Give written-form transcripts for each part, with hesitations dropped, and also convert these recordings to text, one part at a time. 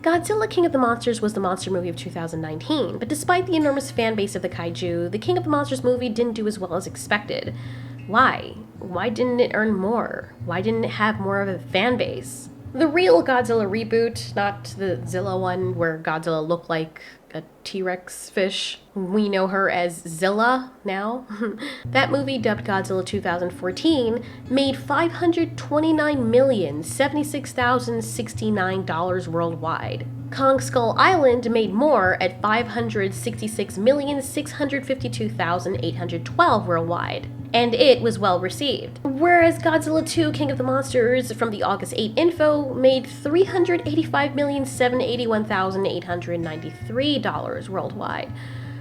Godzilla King of the Monsters was the monster movie of 2019, but despite the enormous fan base of the kaiju, the King of the Monsters movie didn't do as well as expected. Why? Why didn't it earn more? Why didn't it have more of a fan base? The real Godzilla reboot, not the Zilla one where Godzilla looked like a T-Rex fish. We know her as Zilla now. That movie, dubbed Godzilla 2014, made $529,076,069 worldwide. Kong Skull Island made more at $566,652,812 worldwide, and it was well received. Whereas Godzilla 2 King of the Monsters from the August 8 info made $385,781,893 worldwide.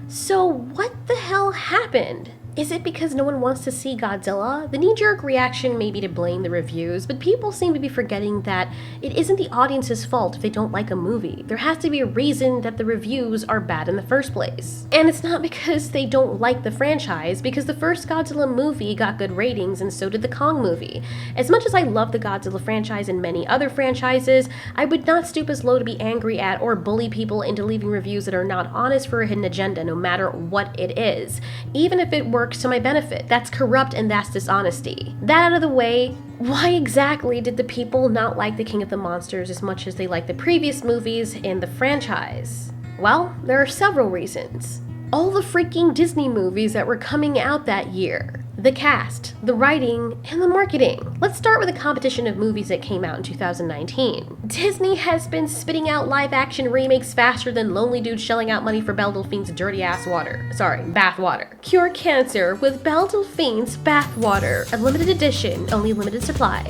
So what the hell happened? Is it because no one wants to see Godzilla? The knee-jerk reaction may be to blame the reviews, but people seem to be forgetting that it isn't the audience's fault if they don't like a movie. There has to be a reason that the reviews are bad in the first place. And it's not because they don't like the franchise, because the first Godzilla movie got good ratings and so did the Kong movie. As much as I love the Godzilla franchise and many other franchises, I would not stoop as low to be angry at or bully people into leaving reviews that are not honest for a hidden agenda, no matter what it is. Even if it works to my benefit. That's corrupt and that's dishonesty. That out of the way, why exactly did the people not like the King of the Monsters as much as they liked the previous movies in the franchise? Well, there are several reasons. All the freaking Disney movies that were coming out that year. The cast, the writing, and the marketing. Let's start with a competition of movies that came out in 2019. Disney has been spitting out live-action remakes faster than lonely dudes shelling out money for Belle Delphine's dirty-ass bath water. Cure cancer with Belle Delphine's bath water, a limited edition, only limited supply.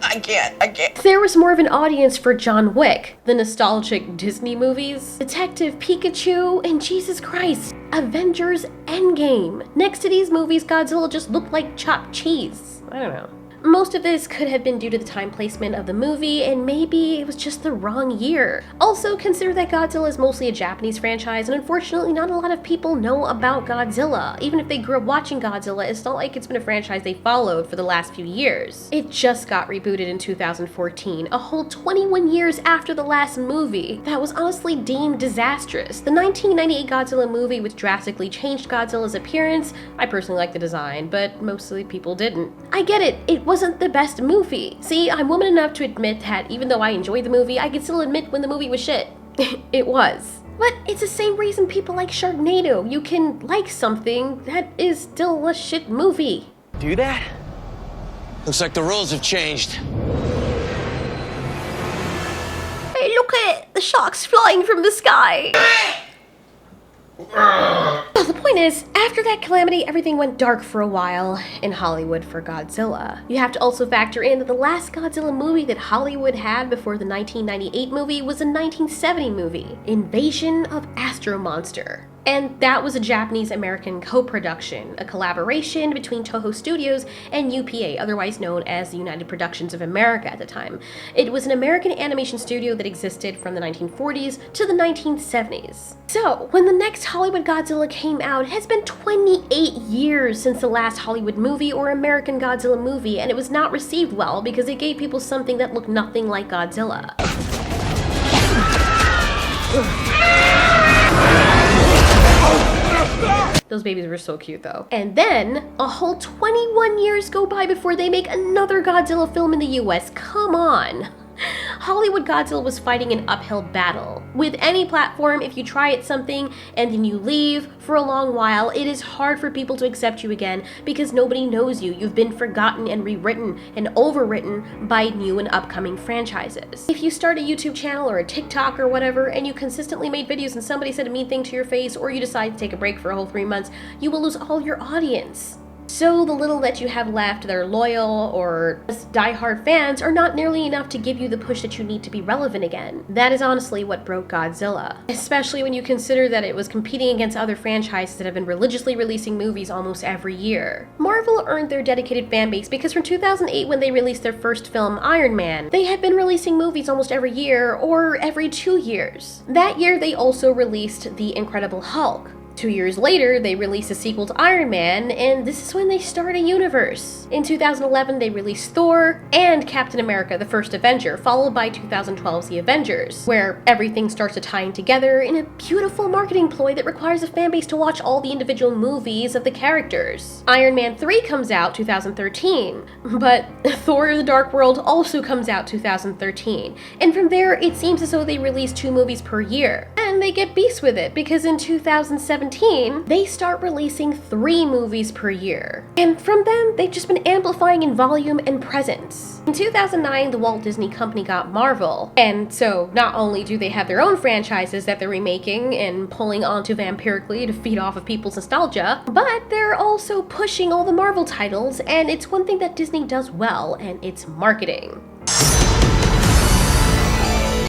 I can't. There was more of an audience for John Wick, the nostalgic Disney movies, Detective Pikachu, and Jesus Christ, Avengers Endgame. Next to these movies, Godzilla just looked like chopped cheese. I don't know. Most of this could have been due to the time placement of the movie, and maybe it was just the wrong year. Also, consider that Godzilla is mostly a Japanese franchise, and unfortunately not a lot of people know about Godzilla. Even if they grew up watching Godzilla, it's not like it's been a franchise they followed for the last few years. It just got rebooted in 2014, a whole 21 years after the last movie. That was honestly deemed disastrous. The 1998 Godzilla movie, which drastically changed Godzilla's appearance, I personally like the design, but mostly people didn't. I get it, it wasn't the best movie. See, I'm woman enough to admit that even though I enjoyed the movie, I can still admit when the movie was shit. It was. But it's the same reason people like Sharknado. You can like something that is still a shit movie. Do that? Looks like the rules have changed. Hey, look at it! The shark's flying from the sky! Well, the point is, after that calamity, everything went dark for a while in Hollywood for Godzilla. You have to also factor in that the last Godzilla movie that Hollywood had before the 1998 movie was a 1970 movie, Invasion of Astro Monster. And that was a Japanese-American co-production, a collaboration between Toho Studios and UPA, otherwise known as the United Productions of America at the time. It was an American animation studio that existed from the 1940s to the 1970s. So, when the next Hollywood Godzilla came out, it has been 28 years since the last Hollywood movie or American Godzilla movie, and it was not received well because it gave people something that looked nothing like Godzilla. Those babies were so cute though. And then, a whole 21 years go by before they make another Godzilla film in the US. Come on. Hollywood Godzilla was fighting an uphill battle. With any platform, if you try at something and then you leave for a long while, it is hard for people to accept you again because nobody knows you. You've been forgotten and rewritten and overwritten by new and upcoming franchises. If you start a YouTube channel or a TikTok or whatever and you consistently made videos and somebody said a mean thing to your face, or you decide to take a break for a whole 3 months, you will lose all your audience. So the little that you have left that are loyal or just die-hard fans are not nearly enough to give you the push that you need to be relevant again. That is honestly what broke Godzilla, especially when you consider that it was competing against other franchises that have been religiously releasing movies almost every year. Marvel earned their dedicated fan base because from 2008 when they released their first film, Iron Man, they had been releasing movies almost every year or every 2 years. That year they also released The Incredible Hulk. 2 years later, they released a sequel to Iron Man, and this is when they start a universe. In 2011, they released Thor and Captain America, the First Avenger, followed by 2012's The Avengers, where everything starts to tie in together in a beautiful marketing ploy that requires a fanbase to watch all the individual movies of the characters. Iron Man 3 comes out 2013, but Thor: The Dark World also comes out 2013, and from there, it seems as though they release 2 movies per year. And they get beast with it, because in 2017, they start releasing 3 movies per year. And from then, they've just been amplifying in volume and presence. In 2009, the Walt Disney Company got Marvel, and so not only do they have their own franchises that they're remaking and pulling onto vampirically to feed off of people's nostalgia, but they're also pushing all the Marvel titles, and it's one thing that Disney does well, and it's marketing.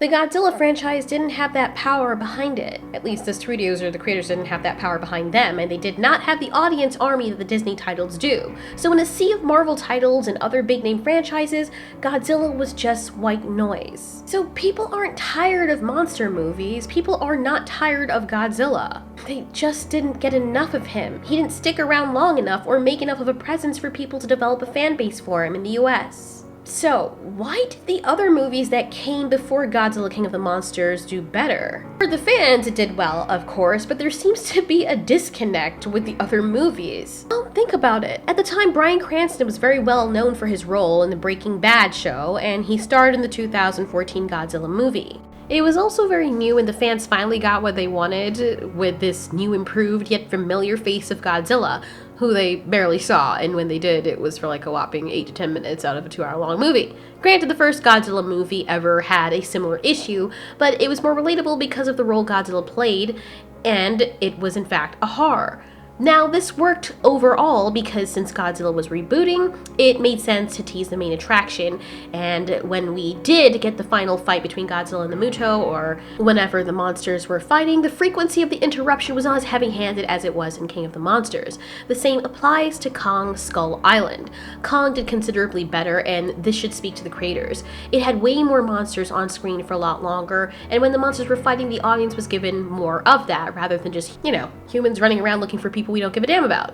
The Godzilla franchise didn't have that power behind it. At least the studios or the creators didn't have that power behind them, and they did not have the audience army that the Disney titles do. So in a sea of Marvel titles and other big-name franchises, Godzilla was just white noise. So people aren't tired of monster movies, people are not tired of Godzilla. They just didn't get enough of him. He didn't stick around long enough or make enough of a presence for people to develop a fan base for him in the US. So, why did the other movies that came before Godzilla King of the Monsters do better? For the fans, it did well, of course, but there seems to be a disconnect with the other movies. Well, think about it. At the time, Bryan Cranston was very well known for his role in the Breaking Bad show, and he starred in the 2014 Godzilla movie. It was also very new, and the fans finally got what they wanted with this new, improved, yet familiar face of Godzilla, who they barely saw, and when they did, it was for like a whopping 8 to 10 minutes out of a 2-hour-long movie. Granted, the first Godzilla movie ever had a similar issue, but it was more relatable because of the role Godzilla played, and it was in fact a horror. Now, this worked overall because since Godzilla was rebooting, it made sense to tease the main attraction, and when we did get the final fight between Godzilla and the Muto, or whenever the monsters were fighting, the frequency of the interruption was not as heavy-handed as it was in King of the Monsters. The same applies to Kong Skull Island. Kong did considerably better, and this should speak to the creators. It had way more monsters on screen for a lot longer, and when the monsters were fighting, the audience was given more of that, rather than just, humans running around looking for people we don't give a damn about.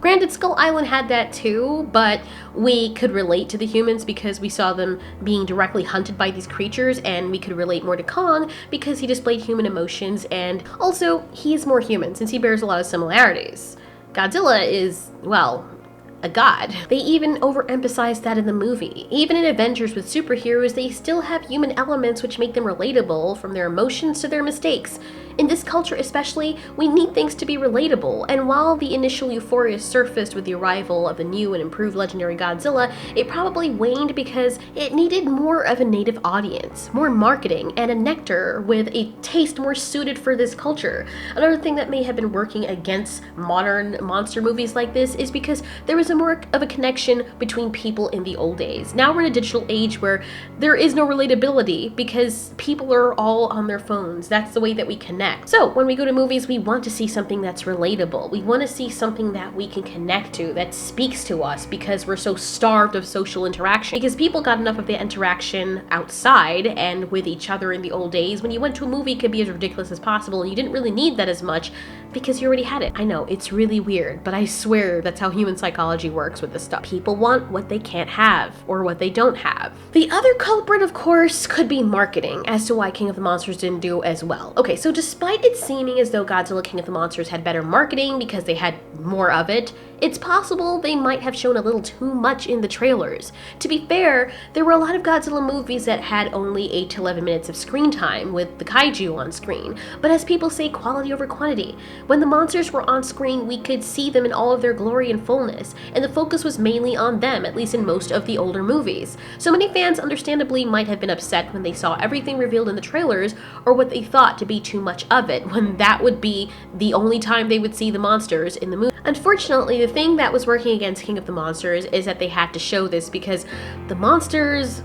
Granted, Skull Island had that too, but we could relate to the humans because we saw them being directly hunted by these creatures, and we could relate more to Kong because he displayed human emotions, and also, he's more human since he bears a lot of similarities. Godzilla is, well, a god. They even overemphasize that in the movie. Even in Avengers with superheroes, they still have human elements which make them relatable, from their emotions to their mistakes. In this culture especially, we need things to be relatable, and while the initial euphoria surfaced with the arrival of the new and improved legendary Godzilla, it probably waned because it needed more of a native audience, more marketing, and a nectar with a taste more suited for this culture. Another thing that may have been working against modern monster movies like this is because there was a more of a connection between people in the old days. Now we're in a digital age where there is no relatability because people are all on their phones. That's the way that we connect. So when we go to movies, we want to see something that's relatable. We want to see something that we can connect to, that speaks to us, because we're so starved of social interaction. Because people got enough of the interaction outside and with each other in the old days. When you went to a movie, it could be as ridiculous as possible, and you didn't really need that as much because you already had it. I know, it's really weird, but I swear that's how human psychology works with this stuff. People want what they can't have, or what they don't have. The other culprit, of course, could be marketing, as to why King of the Monsters didn't do as well. Okay, so despite it seeming as though Godzilla King of the Monsters had better marketing because they had more of it, It's possible they might have shown a little too much in the trailers. To be fair, there were a lot of Godzilla movies that had only 8 to 11 minutes of screen time with the kaiju on screen, but as people say, quality over quantity. When the monsters were on screen, we could see them in all of their glory and fullness, and the focus was mainly on them, at least in most of the older movies. So many fans understandably might have been upset when they saw everything revealed in the trailers, or what they thought to be too much of it, when that would be the only time they would see the monsters in the movie. Unfortunately, the thing that was working against King of the Monsters is that they had to show this because the monsters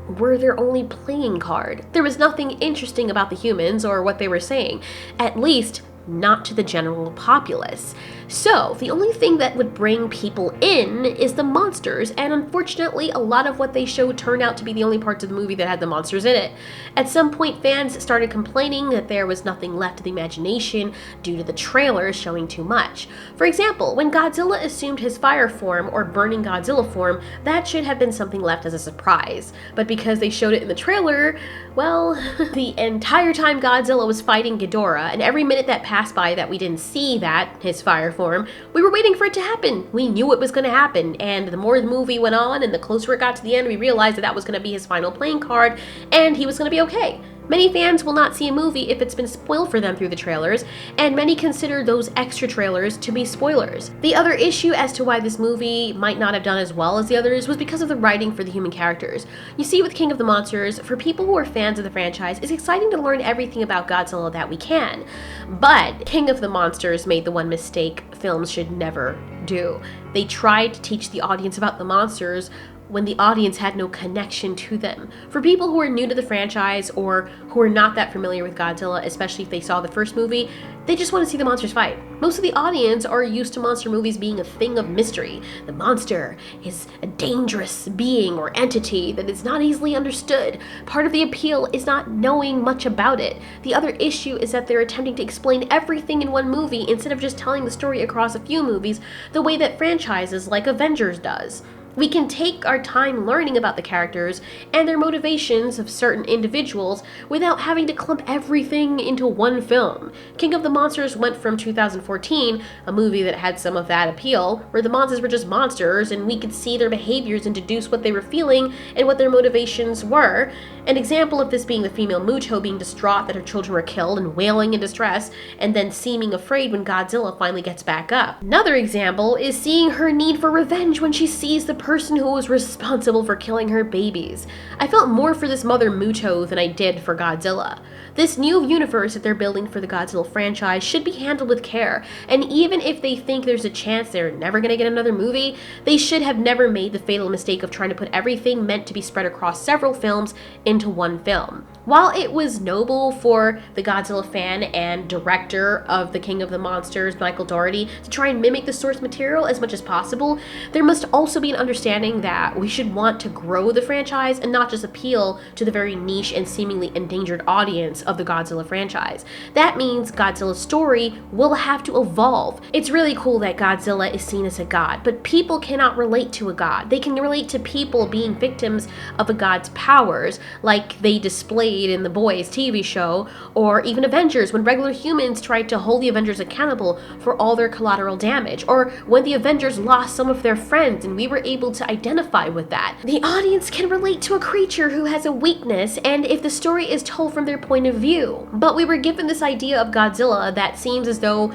were their only playing card. There was nothing interesting about the humans or what they were saying, at least not to the general populace. So, the only thing that would bring people in is the monsters, and unfortunately, a lot of what they showed turned out to be the only parts of the movie that had the monsters in it. At some point, fans started complaining that there was nothing left to the imagination due to the trailers showing too much. For example, when Godzilla assumed his fire form or burning Godzilla form, that should have been something left as a surprise. But because they showed it in the trailer, well, the entire time Godzilla was fighting Ghidorah, and every minute that passed by that we didn't see that, his fire form, we were waiting for it to happen. We knew it was going to happen, and the more the movie went on and the closer it got to the end, we realized that that was going to be his final playing card, and he was going to be okay. Many fans will not see a movie if it's been spoiled for them through the trailers, and many consider those extra trailers to be spoilers. The other issue as to why this movie might not have done as well as the others was because of the writing for the human characters. You see, with King of the Monsters, for people who are fans of the franchise, it's exciting to learn everything about Godzilla that we can. But King of the Monsters made the one mistake films should never do. They tried to teach the audience about the monsters when the audience had no connection to them. For people who are new to the franchise or who are not that familiar with Godzilla, especially if they saw the first movie, they just want to see the monsters fight. Most of the audience are used to monster movies being a thing of mystery. The monster is a dangerous being or entity that is not easily understood. Part of the appeal is not knowing much about it. The other issue is that they're attempting to explain everything in one movie instead of just telling the story across a few movies the way that franchises like Avengers does. We can take our time learning about the characters and their motivations of certain individuals without having to clump everything into one film. King of the Monsters went from 2014, a movie that had some of that appeal, where the monsters were just monsters and we could see their behaviors and deduce what they were feeling and what their motivations were. An example of this being the female Muto being distraught that her children were killed and wailing in distress, and then seeming afraid when Godzilla finally gets back up. Another example is seeing her need for revenge when she sees the person who was responsible for killing her babies. I felt more for this mother Muto than I did for Godzilla. This new universe that they're building for the Godzilla franchise should be handled with care, and even if they think there's a chance they're never gonna get another movie, they should have never made the fatal mistake of trying to put everything meant to be spread across several films into one film. While it was noble for the Godzilla fan and director of The King of the Monsters, Michael Dougherty, to try and mimic the source material as much as possible, there must also be an understanding that we should want to grow the franchise and not just appeal to the very niche and seemingly endangered audience of the Godzilla franchise. That means Godzilla's story will have to evolve. It's really cool that Godzilla is seen as a god, but people cannot relate to a god. They can relate to people being victims of a god's powers, like they displayed in The Boys TV show, or even Avengers when regular humans tried to hold the Avengers accountable for all their collateral damage, or when the Avengers lost some of their friends and we were able to identify with that. The audience can relate to a creature who has a weakness, and if the story is told from their point of view. But we were given this idea of Godzilla that seems as though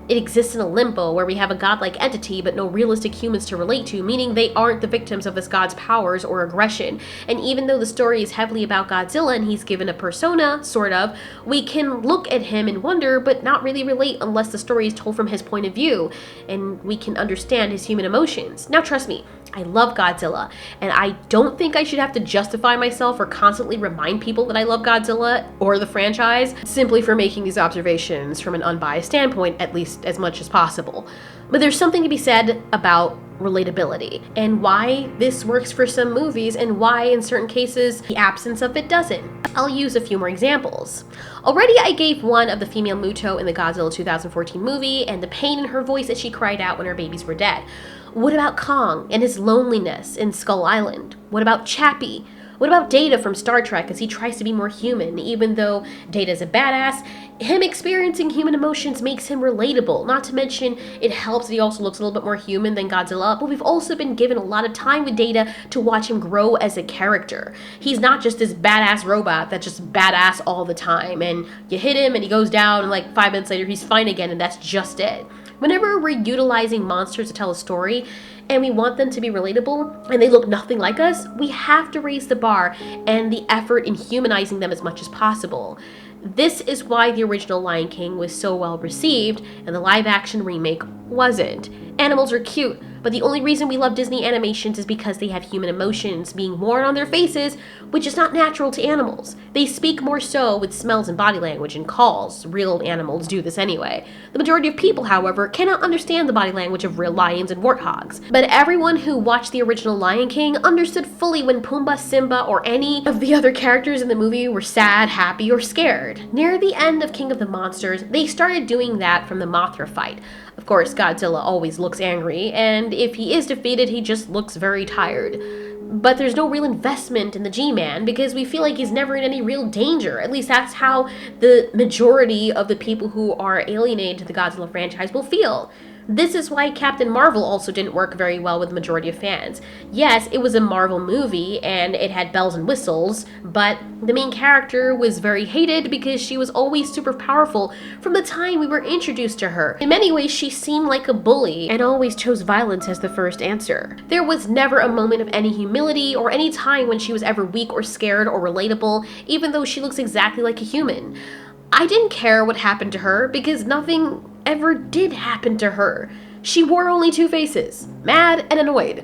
it exists in a limbo where we have a godlike entity but no realistic humans to relate to, meaning they aren't the victims of this god's powers or aggression. And even though the story is heavily about Godzilla and he's given a persona, sort of, we can look at him and wonder but not really relate unless the story is told from his point of view and we can understand his human emotions. Now trust me, I love Godzilla, and I don't think I should have to justify myself or constantly remind people that I love Godzilla or the franchise simply for making these observations from an unbiased standpoint, at least as much as possible. But there's something to be said about relatability and why this works for some movies and why in certain cases the absence of it doesn't. I'll use a few more examples. Already I gave one of the female Muto in the Godzilla 2014 movie and the pain in her voice as she cried out when her babies were dead. What about Kong and his loneliness in Skull Island? What about Chappie? What about Data from Star Trek as he tries to be more human? Even though Data's a badass, him experiencing human emotions makes him relatable. Not to mention, it helps that he also looks a little bit more human than Godzilla, but we've also been given a lot of time with Data to watch him grow as a character. He's not just this badass robot that's just badass all the time, and you hit him and he goes down, and like 5 minutes later he's fine again, and that's just it. Whenever we're utilizing monsters to tell a story, and we want them to be relatable, and they look nothing like us, we have to raise the bar and the effort in humanizing them as much as possible. This is why the original Lion King was so well received, and the live-action remake wasn't. Animals are cute, but the only reason we love Disney animations is because they have human emotions being worn on their faces, which is not natural to animals. They speak more so with smells and body language and calls. Real animals do this anyway. The majority of people, however, cannot understand the body language of real lions and warthogs. But everyone who watched the original Lion King understood fully when Pumbaa, Simba, or any of the other characters in the movie were sad, happy, or scared. Near the end of King of the Monsters, they started doing that from the Mothra fight. Of course, Godzilla always looks angry, and if he is defeated, he just looks very tired. But there's no real investment in the G-Man because we feel like he's never in any real danger. At least that's how the majority of the people who are alienated to the Godzilla franchise will feel. This is why Captain Marvel also didn't work very well with the majority of fans. Yes, it was a Marvel movie and it had bells and whistles, but the main character was very hated because she was always super powerful from the time we were introduced to her. In many ways, she seemed like a bully and always chose violence as the first answer. There was never a moment of any humility or any time when she was ever weak or scared or relatable, even though she looks exactly like a human. I didn't care what happened to her because nothing ever did happen to her. She wore only two faces, mad and annoyed.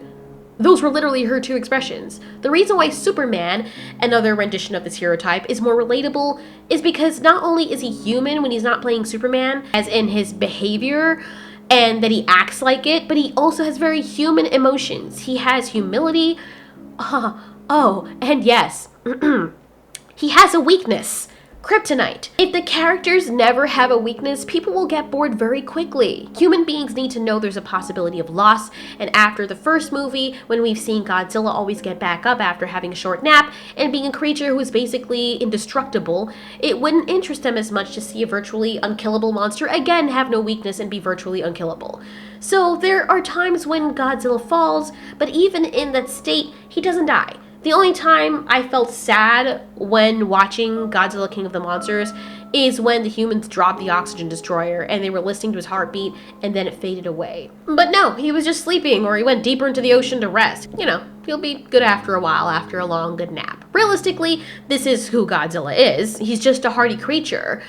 Those were literally her two expressions. The reason why Superman, another rendition of this hero type, is more relatable is because not only is he human when he's not playing Superman, as in his behavior, and that he acts like it, but he also has very human emotions. He has humility. And yes, he has a weakness. Kryptonite. If the characters never have a weakness, people will get bored very quickly. Human beings need to know there's a possibility of loss, and after the first movie, when we've seen Godzilla always get back up after having a short nap and being a creature who is basically indestructible, it wouldn't interest them as much to see a virtually unkillable monster again have no weakness and be virtually unkillable. So there are times when Godzilla falls, but even in that state, he doesn't die. The only time I felt sad when watching Godzilla King of the Monsters is when the humans dropped the oxygen destroyer and they were listening to his heartbeat and then it faded away. But no, he was just sleeping or he went deeper into the ocean to rest. You know, he'll be good after a while, after a long good nap. Realistically, this is who Godzilla is. He's just a hardy creature.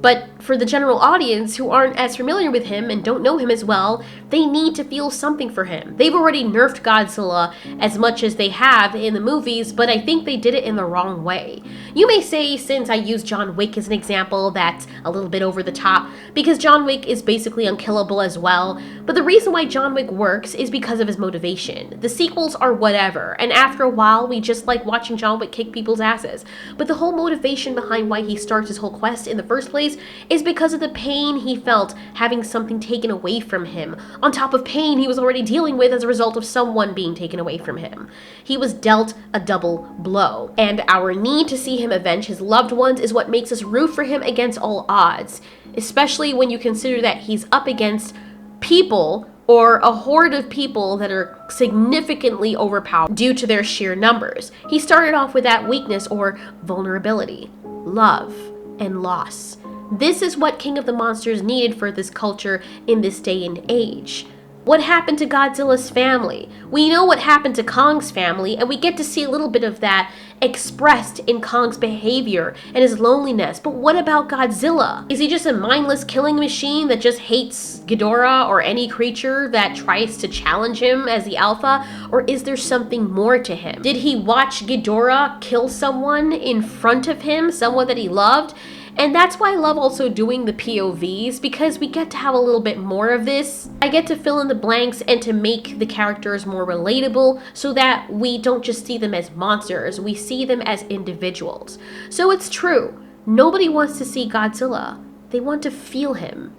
But for the general audience who aren't as familiar with him and don't know him as well, they need to feel something for him. They've already nerfed Godzilla as much as they have in the movies, but I think they did it in the wrong way. You may say, since I used John Wick as an example, that's a little bit over the top, because John Wick is basically unkillable as well, but the reason why John Wick works is because of his motivation. The sequels are whatever, and after a while, we just like watching John Wick kick people's asses. But the whole motivation behind why he starts his whole quest in the first place is because of the pain he felt having something taken away from him, on top of pain he was already dealing with as a result of someone being taken away from him. He was dealt a double blow, and our need to see him avenge his loved ones is what makes us root for him against all odds, especially when you consider that he's up against people or a horde of people that are significantly overpowered due to their sheer numbers. He started off with that weakness or vulnerability, love, and loss. This is what King of the Monsters needed for this culture in this day and age. What happened to Godzilla's family? We know what happened to Kong's family, and we get to see a little bit of that expressed in Kong's behavior and his loneliness. But what about Godzilla? Is he just a mindless killing machine that just hates Ghidorah or any creature that tries to challenge him as the alpha? Or is there something more to him? Did he watch Ghidorah kill someone in front of him, someone that he loved? And that's why I love also doing the POVs, because we get to have a little bit more of this. I get to fill in the blanks and to make the characters more relatable so that we don't just see them as monsters, we see them as individuals. So it's true, nobody wants to see Godzilla, they want to feel him.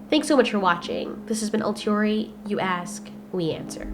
Thanks so much for watching. This has been Alteori. You ask, we answer.